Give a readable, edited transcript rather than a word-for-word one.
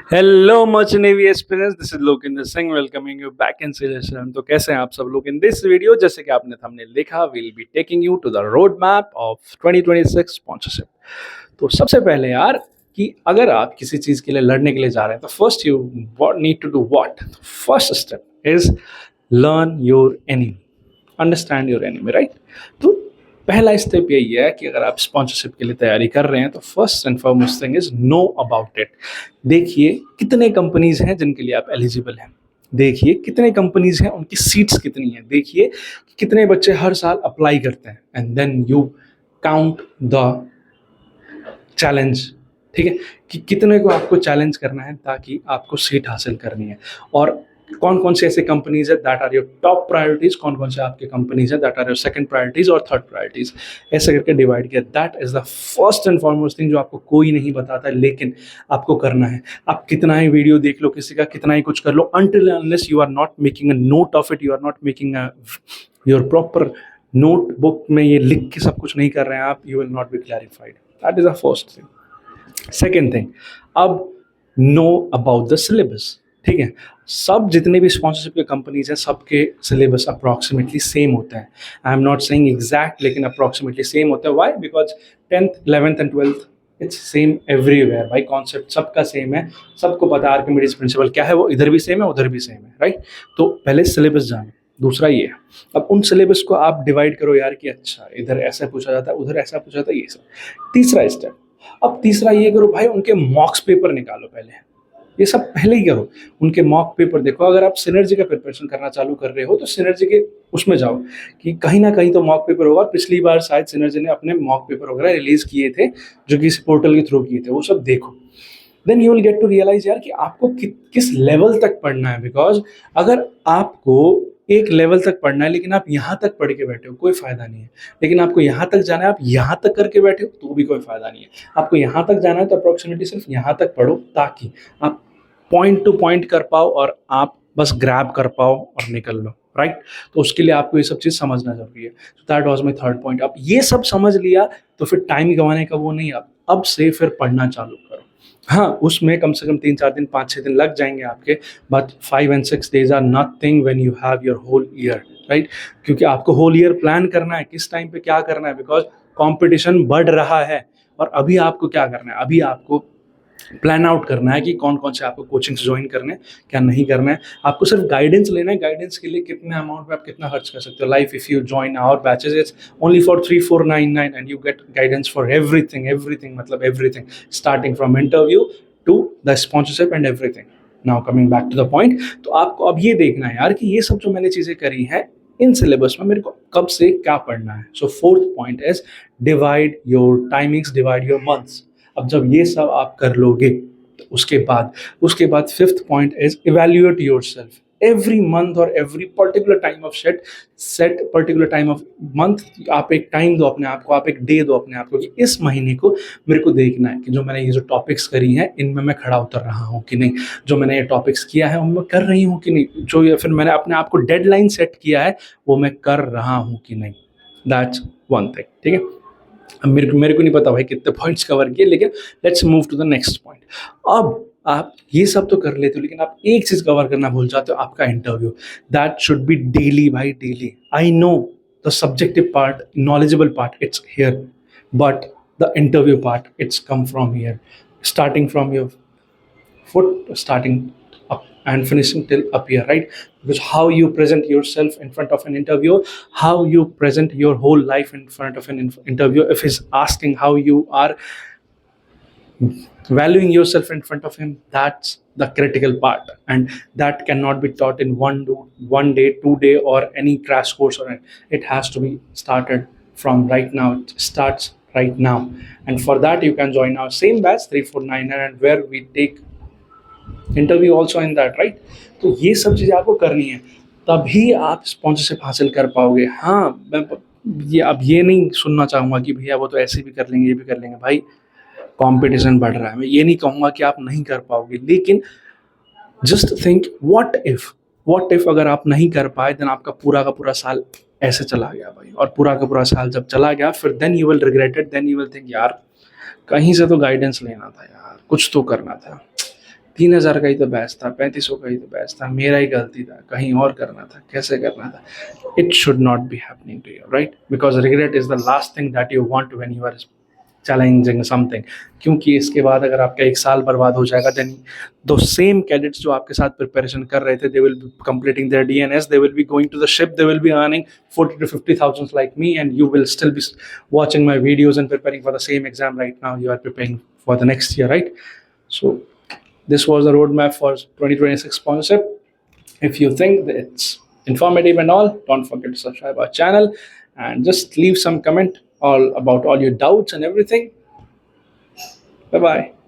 Hello, Merchant Navy aspirants. This is Lokinder Singh welcoming you back in session. तो कैसे हैं आप सब लोग इन दिस वीडियो? जैसे कि आपने थंबनेल देखा, we'll be taking you to the road map of 2026 sponsorship. तो सबसे पहले यार कि अगर आप किसी चीज़ के लिए लड़ने के लिए जा रहे हैं तो first you need to do what. First step is learn your enemy, understand your enemy, right. तो पहला स्टेप यही है कि अगर आप स्पॉन्सरशिप के लिए तैयारी कर रहे हैं तो first and foremost thing is know about it. देखिए कितने कंपनीज हैं जिनके लिए आप एलिजिबल हैं. देखिए कितने कंपनीज हैं, उनकी सीट्स कितनी हैं. देखिए कि कितने बच्चे हर साल अप्लाई करते हैं and then you count the challenge. ठीक है कि कितने को आपको चैलेंज करना है ताकि आपको सीट हासिल करनी है. और कौन कौन से ऐसे कंपनीज है that are your top priorities, कौन कौन से आपके कंपनीज है that are your second priorities और थर्ड प्रायोरिटीज. ऐसे करके डिवाइड किया. That is the first and foremost thing जो आपको कोई नहीं बताता लेकिन आपको करना है. आप कितना ही वीडियो देख लो, किसी का कितना ही कुछ कर लो, until unless you are not making a note of it, you are not making a your proper notebook में ये लिख के सब कुछ नहीं कर रहे हैं आप, you will not be clarified. That is the first thing. Second thing, अब नो अबाउट द सिलेबस. ठीक है, सब जितने भी स्पॉन्सरशिप के कंपनीज हैं सबके सिलेबस अप्रॉक्सीमेटली सेम होते हैं. I am not saying exact, लेकिन अप्रॉक्सीमेटली सेम होता है. Why? Because 10th 11th and 12th it's same everywhere. भाई कॉन्सेप्ट सबका सेम है, सबको पता है आर्किमिडीज प्रिंसिपल क्या है, वो इधर भी सेम है उधर भी सेम है, राइट. तो पहले सिलेबस जानो. दूसरा ये है, अब उन सिलेबस को आप डिवाइड करो यार कि अच्छा इधर ऐसा पूछा जाता है उधर ऐसा पूछा जाता है, ये सब. तीसरा स्टेप, अब तीसरा ये करो भाई उनके मॉक्स पेपर निकालो पहले. ये सब पहले ही करो, उनके मॉक पेपर देखो. अगर आप सिनर्जी का प्रिपरेशन करना चालू कर रहे हो तो सिनर्जी के उसमें जाओ कि कहीं ना कहीं तो मॉक पेपर होगा. पिछली बार शायद सिनर्जी ने अपने मॉक पेपर वगैरह रिलीज किए थे जो कि इस पोर्टल के थ्रू किए थे, वो सब देखो. Then you will get to realize यार कि आपको किस लेवल तक पढ़ना है. बिकॉज अगर आपको एक लेवल तक पढ़ना है लेकिन आप यहाँ तक पढ़ के बैठे हो कोई फायदा नहीं है. लेकिन आपको यहाँ तक जाना है, आप यहाँ तक करके बैठे हो तो भी कोई फायदा नहीं है. आपको यहाँ तक जाना है तो अप्रोक्सीमेटली सिर्फ यहाँ तक पढ़ो ताकि आप पॉइंट टू पॉइंट कर पाओ और आप बस ग्रैब कर पाओ और निकल लो, राइट. तो उसके लिए आपको ये सब चीज़ समझना जरूरी है. So that was my third point. आप ये सब समझ लिया तो फिर टाइम गंवाने का वो नहीं. आप अब से फिर पढ़ना चालू करो. हाँ, उसमें कम से कम 3-4 दिन 5-6 दिन लग जाएंगे आपके, but 5 and 6 days are nothing when you have your whole year, right. क्योंकि आपको होल ईयर प्लान करना है किस टाइम पे क्या करना है. बिकॉज कॉम्पिटिशन बढ़ रहा है और अभी आपको क्या करना है, अभी आपको प्लान आउट करना है कि कौन कौन से आपको कोचिंग्स ज्वाइन करने हैं, क्या नहीं करना है. आपको सिर्फ गाइडेंस लेना है. गाइडेंस के लिए कितने अमाउंट में आप कितना खर्च कर सकते हो. Life if you join our batches it's only for 3499 and you get guidance for everything. Everything मतलब everything, starting from interview to the sponsorship and everything. Now coming back to the point, तो आपको अब ये देखना है यार कि ये सब जो मैंने चीज़ें करी हैं इन सिलेबस में मेरे को कब से क्या पढ़ना है. So fourth point is divide your timings, divide your months. अब जब ये सब आप कर लोगे तो उसके बाद fifth point is evaluate yourself. Every month और every particular time of set particular time of month आप एक टाइम दो अपने आप को, आप एक डे दो अपने आप को कि इस महीने को मेरे को देखना है कि जो मैंने ये जो टॉपिक्स करी हैं इनमें मैं खड़ा उतर रहा हूँ कि नहीं, जो मैंने ये टॉपिक्स किया है उनमें कर रही हूँ कि नहीं, जो या फिर मैंने अपने आप को डेडलाइन सेट किया है वो मैं कर रहा हूँ कि नहीं. That's one thing. ठीक है, अब मेरे को नहीं पता भाई कितने पॉइंट्स कवर किए, लेकिन let's move to the next point. अब आप ये सब तो कर लेते हो लेकिन आप एक चीज़ कवर करना भूल जाते हो, आपका interview. That should be daily भाई, daily. I know the subjective part, knowledgeable part it's here, but the interview part it's come from here, starting from your foot starting up and finishing till up here, right. Because how you present yourself in front of an interviewer, how you present your whole life in front of an interviewer, if he's asking how you are valuing yourself in front of him, that's the critical part, and that cannot be taught in one day 2 day or any crash course or anything. It has to be started from right now. It starts right now, and for that you can join our same batch 3499 and where we take interview also in that, right. तो ये सब चीज़ें आपको करनी है तभी आप sponsorship हासिल कर पाओगे. हाँ, मैं ये अब ये नहीं सुनना चाहूँगा कि भैया वो तो ऐसे भी कर लेंगे ये भी कर लेंगे. भाई कंपटीशन बढ़ रहा है, मैं ये नहीं कहूँगा कि आप नहीं कर पाओगे, लेकिन जस्ट थिंक व्हाट इफ अगर आप नहीं कर पाए देन आपका पूरा का पूरा साल ऐसे चला गया भाई. और पूरा का पूरा साल जब चला गया फिर then you will regret it. Then you will think यार कहीं से तो गाइडेंस लेना था यार, कुछ तो करना था। 3,000 का ही तो बैच था, 3500 का ही तो बैच था, मेरा ही गलती था, कहीं और करना था, कैसे करना था। It should not be happening to you, right? Because regret is the last thing that you want when you are challenging something. क्योंकि इसके बाद अगर आपका 1 साल बर्बाद हो जाएगा, देन दो सेम कैडेट्स जो आपके साथ प्रिपरेशन कर रहे थे, they will be completing their DNS, they will be going to the ship, they will be earning 40 to 50,000 like me, and you will still be watching my videos and preparing for the same exam right now you are preparing for the next year, right? So this was the roadmap for 2026 sponsorship. If you think that it's informative and all, don't forget to subscribe our channel and just leave some comment all about all your doubts and everything. Bye bye.